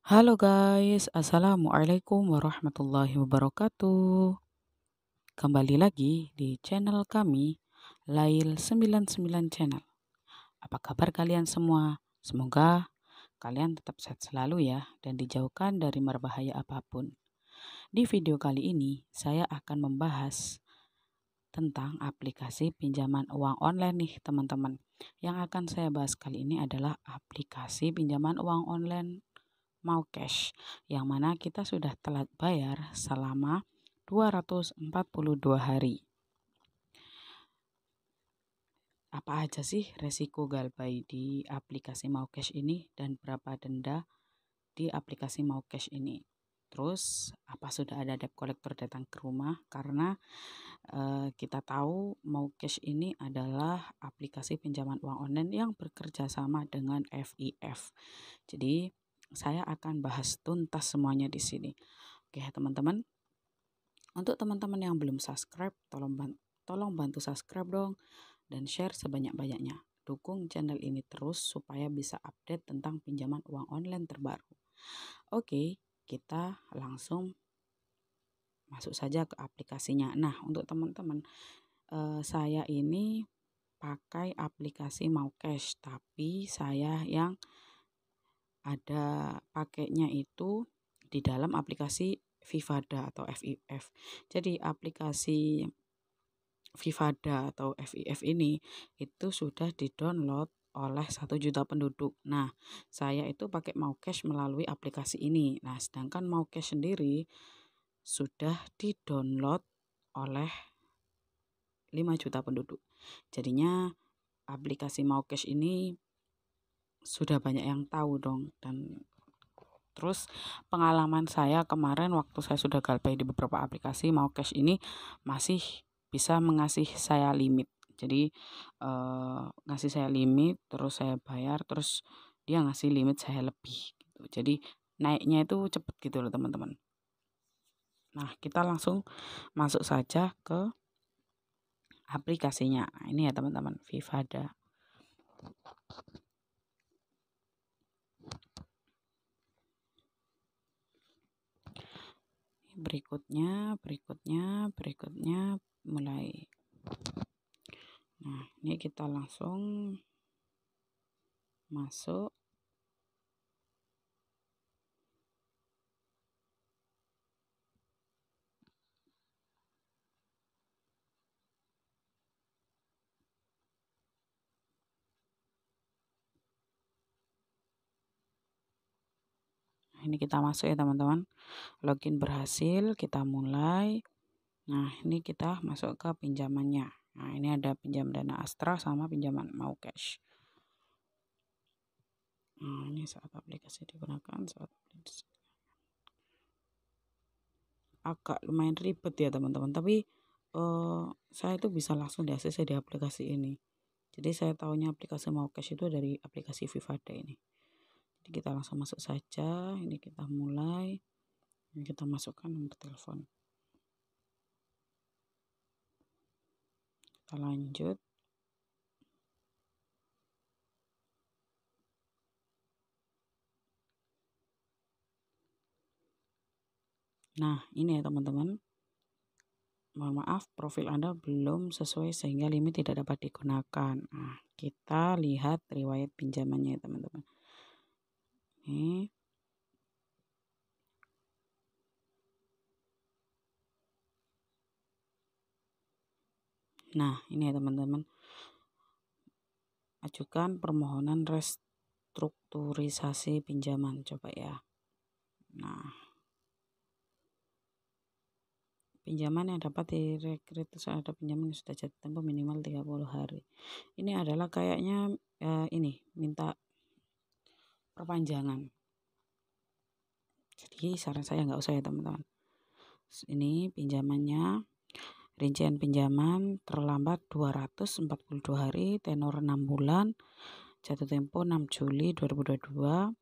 Halo guys, Assalamualaikum warahmatullahi wabarakatuh. Kembali lagi di channel kami, Lail 99 Channel. Apa kabar kalian semua? Semoga kalian tetap sehat selalu ya dan dijauhkan dari berbahaya apapun. Di video kali ini, saya akan membahas tentang aplikasi pinjaman uang online nih teman-teman. Yang akan saya bahas kali ini adalah aplikasi pinjaman uang online Maucash, yang mana kita sudah telat bayar selama 242 hari. Apa aja sih resiko galbay di aplikasi Maucash ini dan berapa denda di aplikasi Maucash ini? Terus apa sudah ada debt collector datang ke rumah? Karena kita tahu Maucash ini adalah aplikasi pinjaman uang online yang bekerja sama dengan FIF. Jadi saya akan bahas tuntas semuanya di sini. Oke, teman-teman. Untuk teman-teman yang belum subscribe, tolong bantu subscribe dong dan share sebanyak-banyaknya. Dukung channel ini terus supaya bisa update tentang pinjaman uang online terbaru. Oke, kita langsung masuk saja ke aplikasinya. Nah, untuk teman-teman, saya ini pakai aplikasi Maucash, tapi saya yang ada pakainya itu di dalam aplikasi Vivada atau FIF. Jadi aplikasi Vivada atau FIF ini itu sudah di-download oleh 1 juta penduduk. Nah, saya itu pakai Maucash melalui aplikasi ini. Nah, sedangkan Maucash sendiri sudah di-download oleh 5 juta penduduk. Jadinya aplikasi Maucash ini sudah banyak yang tahu dong. Dan terus pengalaman saya kemarin waktu saya sudah galbay di beberapa aplikasi, Maucash ini masih bisa mengasih saya limit. Jadi ngasih saya limit, terus saya bayar, terus dia ngasih limit saya lebih gitu. Jadi naiknya itu cepet gitu loh teman-teman. Nah, kita langsung masuk saja ke aplikasinya. Nah, ini ya teman-teman, Vivada. Berikutnya mulai. Nah, ini kita langsung masuk. Ini kita masuk ya teman-teman. Login berhasil, kita mulai. Nah, ini kita masuk ke pinjamannya. Nah, ini ada pinjam dana Astra sama pinjaman Maucash. Nah, ini saat aplikasi digunakan, agak lumayan ribet ya teman-teman. Tapi saya itu bisa langsung di ACC di aplikasi ini. Jadi saya tahunya aplikasi Maucash itu dari aplikasi Vivada ini. Jadi kita langsung masuk saja. Ini kita mulai. Ini kita masukkan nomor telepon. Kita lanjut. Nah, ini ya teman-teman. Mohon maaf, profil Anda belum sesuai sehingga limit tidak dapat digunakan. Nah, kita lihat riwayat pinjamannya ya teman-teman. Ini. Nah, ini ya teman-teman. Ajukan permohonan restrukturisasi pinjaman. Coba ya. Nah, pinjaman yang dapat direkrut ada pinjaman yang sudah jatuh tempo minimal 30 hari. Ini adalah kayaknya ini minta perpanjangan. Jadi saran saya nggak usah ya teman-teman. Ini pinjamannya, rincian pinjaman terlambat 242 hari, tenor 6 bulan, jatuh tempo 6 Juli 2022,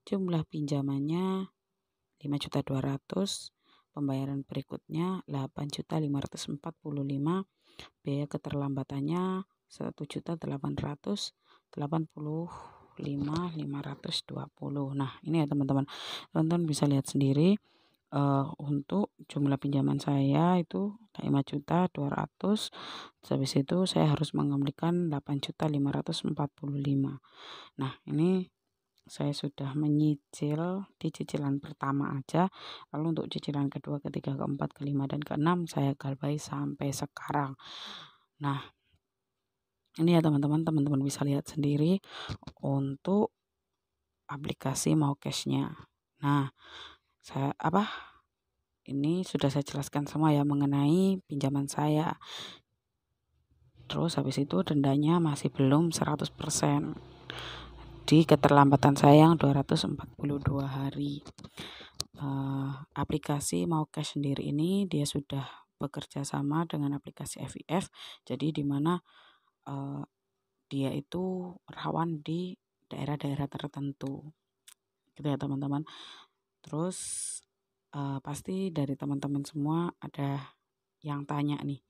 jumlah pinjamannya 5.200.000, pembayaran berikutnya 8.545.000, biaya keterlambatannya 1.885.000 5.520. Nah, ini ya teman-teman. Teman-teman bisa lihat sendiri untuk jumlah pinjaman saya itu 5.200.000. Habis itu saya harus mengembalikan 8.545. Nah, ini saya sudah menyicil di cicilan pertama aja, lalu untuk cicilan kedua, ketiga, keempat, kelima, dan keenam saya galbay sampai sekarang. Nah, ini ya teman-teman bisa lihat sendiri untuk aplikasi Maucash-nya. Nah, ini sudah saya jelaskan semua ya mengenai pinjaman saya. Terus habis itu dendanya masih belum 100%. Di keterlambatan saya yang 242 hari. Aplikasi Maucash sendiri ini dia sudah bekerja sama dengan aplikasi FIF, jadi dimana dia itu rawan di daerah-daerah tertentu gitu ya teman-teman. Terus pasti dari teman-teman semua ada yang tanya nih,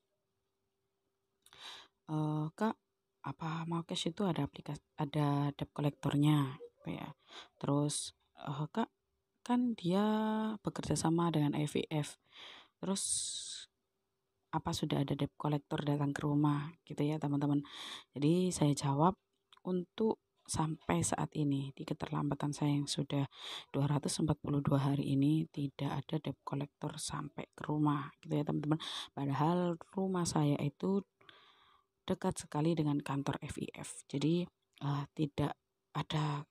Kak, apa Maucash itu ada debt collectornya gitu ya. Terus Kak, kan dia bekerja sama dengan FIF. Terus apa sudah ada debt collector datang ke rumah gitu ya teman-teman. Jadi saya jawab, untuk sampai saat ini di keterlambatan saya yang sudah 242 hari ini tidak ada debt collector sampai ke rumah gitu ya teman-teman. Padahal rumah saya itu dekat sekali dengan kantor FIF. Jadi tidak ada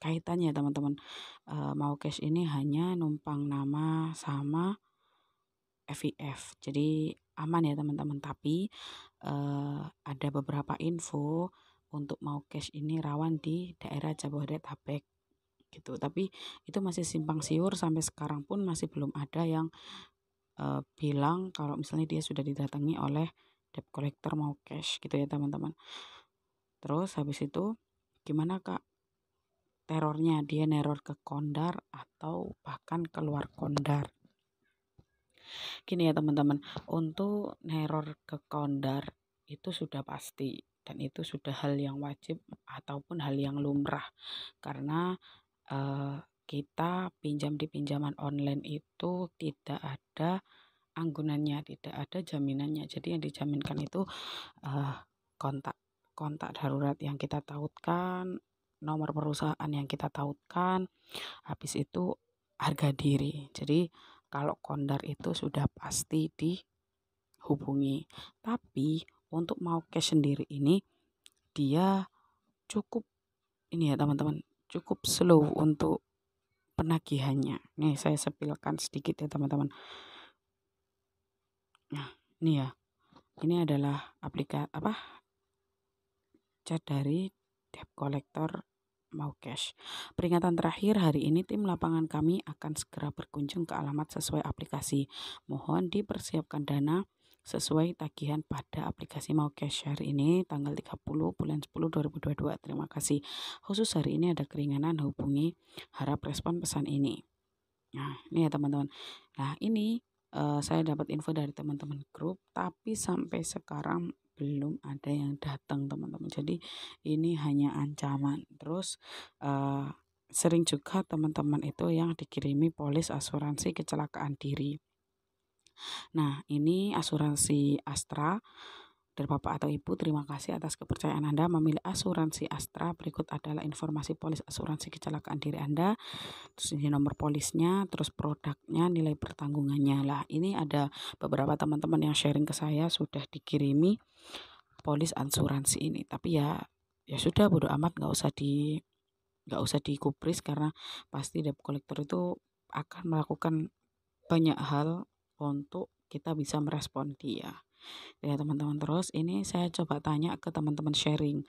kaitannya teman-teman. Maucash ini hanya numpang nama sama FIF. Jadi aman ya teman-teman. Tapi ada beberapa info untuk Maucash ini rawan di daerah Jabodetabek gitu. Tapi itu masih simpang siur, sampai sekarang pun masih belum ada yang bilang kalau misalnya dia sudah didatangi oleh debt collector Maucash gitu ya teman-teman. Terus habis itu gimana Kak terornya, dia neror ke Kondar atau bahkan keluar Kondar? Gini ya teman-teman, untuk neror ke Kondar itu sudah pasti dan itu sudah hal yang wajib ataupun hal yang lumrah, karena kita pinjam di pinjaman online itu tidak ada anggunannya, tidak ada jaminannya. Jadi yang dijaminkan itu kontak darurat yang kita tautkan, nomor perusahaan yang kita tautkan, habis itu harga diri. Jadi kalau Kondar itu sudah pasti dihubungi. Tapi untuk Maucash sendiri ini dia cukup ini ya teman-teman, cukup slow untuk penagihannya. Nih saya sepilkan sedikit ya teman-teman. Nah, ini ya. Ini adalah chat dari debt collector Maucash. Peringatan terakhir, hari ini tim lapangan kami akan segera berkunjung ke alamat sesuai aplikasi. Mohon dipersiapkan dana sesuai tagihan pada aplikasi Maucash. Hari ini tanggal 30 bulan 10 2022. Terima kasih. Khusus hari ini ada keringanan, hubungi, harap respon pesan ini. Nah, ini ya teman-teman. Nah, ini saya dapat info dari teman-teman grup, tapi sampai sekarang belum ada yang datang teman-teman. Jadi ini hanya ancaman. Terus sering juga teman-teman itu yang dikirimi polis asuransi kecelakaan diri. Nah, ini asuransi Astra. Dari Bapak atau Ibu, terima kasih atas kepercayaan Anda memilih asuransi Astra. Berikut adalah informasi polis asuransi kecelakaan diri Anda. Terus ini nomor polisnya, terus produknya, nilai pertanggungannya. Lah, ini ada beberapa teman-teman yang sharing ke saya sudah dikirimi polis asuransi ini. Tapi ya sudah, bodo amat, nggak usah digubris, karena pasti debt collector itu akan melakukan banyak hal untuk kita bisa merespon dia. Ya teman-teman, terus ini saya coba tanya ke teman-teman sharing,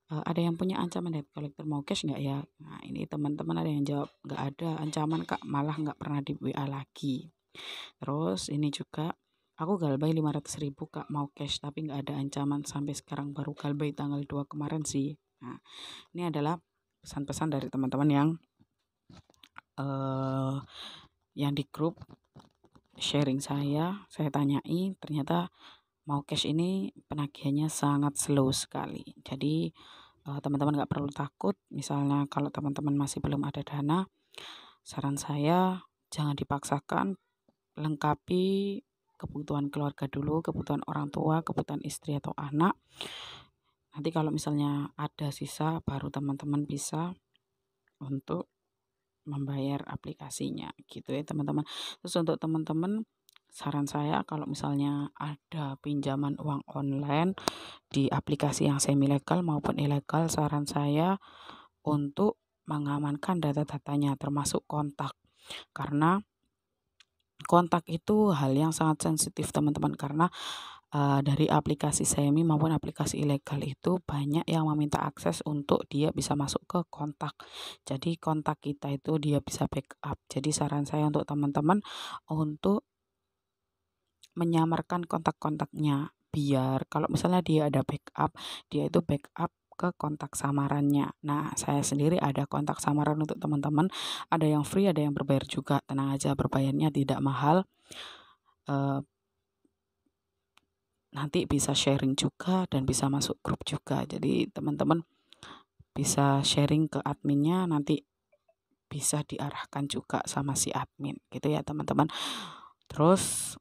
ada yang punya ancaman debt collector Maucash nggak ya? Nah, ini teman-teman ada yang jawab nggak ada ancaman Kak, malah nggak pernah di WA lagi. Terus ini juga, aku galbay 500.000 Kak Maucash, tapi nggak ada ancaman, sampai sekarang baru galbay tanggal 2 kemarin sih. Nah, ini adalah pesan-pesan dari teman-teman yang di grup sharing saya tanyai, ternyata Maucash ini penagihannya sangat slow sekali. Jadi teman-teman nggak perlu takut. Misalnya kalau teman-teman masih belum ada dana, saran saya jangan dipaksakan, lengkapi kebutuhan keluarga dulu, kebutuhan orang tua, kebutuhan istri atau anak. Nanti kalau misalnya ada sisa, baru teman-teman bisa untuk membayar aplikasinya gitu ya teman-teman. Terus untuk teman-teman, saran saya kalau misalnya ada pinjaman uang online di aplikasi yang semi legal maupun ilegal, saran saya untuk mengamankan data-datanya termasuk kontak. Karena kontak itu hal yang sangat sensitif teman-teman, karena dari aplikasi semi maupun aplikasi ilegal itu banyak yang meminta akses untuk dia bisa masuk ke kontak. Jadi kontak kita itu dia bisa backup. Jadi saran saya untuk teman-teman untuk menyamarkan kontak-kontaknya, biar kalau misalnya dia ada backup, dia itu backup ke kontak samarannya. Nah, saya sendiri ada kontak samaran untuk teman-teman, ada yang free, ada yang berbayar juga. Tenang aja, berbayarnya tidak mahal. Nanti bisa sharing juga dan bisa masuk grup juga. Jadi teman-teman bisa sharing ke adminnya, nanti bisa diarahkan juga sama si admin gitu ya teman-teman. Terus